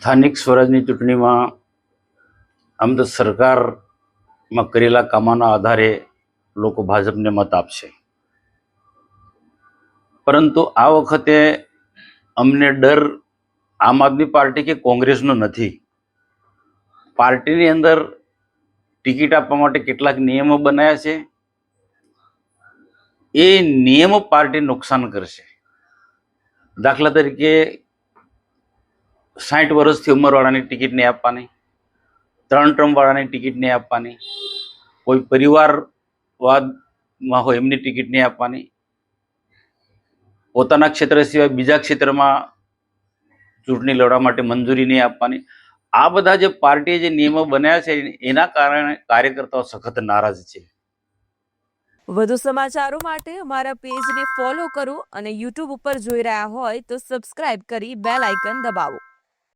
સ્થાનિક સ્વરાજની ચૂંટણીમાં આમ તો સરકારમાં કરેલા કામોના આધારે લોકો ભાજપને મત આપશે, પરંતુ આ વખતે અમને ડર આમ આદમી પાર્ટી કે કોંગ્રેસનો નથી. પાર્ટીની અંદર ટિકિટ આપવા માટે કેટલાક નિયમો બનાવ્યા છે. એ નિયમો પાર્ટી નુકસાન કરશે. દાખલા તરીકે 60 વર્ષથી ઉંમરવાળાની ટિકિટ નહીં આપવાની, 3 ટર્મ વાળાની ટિકિટ નહીં આપવાની, કોઈ પરિવારવાદમાં હોય એમની ટિકિટ નહીં આપવાની, પોતાના ક્ષેત્ર સિવાય બીજા ક્ષેત્રમાં ચૂંટણી લડવા માટે મંજૂરી નહીં આપવાની. આ બધા જે પાર્ટીએ જે નિયમો બનાવ્યા છે એના કારણે કાર્યકર્તાઓ સખત નારાજ છે. વધુ સમાચારો માટે અમારા પેજને ફોલો કરો અને યુટ્યુબ ઉપર જોઈ રહ્યા હોય તો સબસ્ક્રાઇબ કરી બેલ આઇકન દબાવો.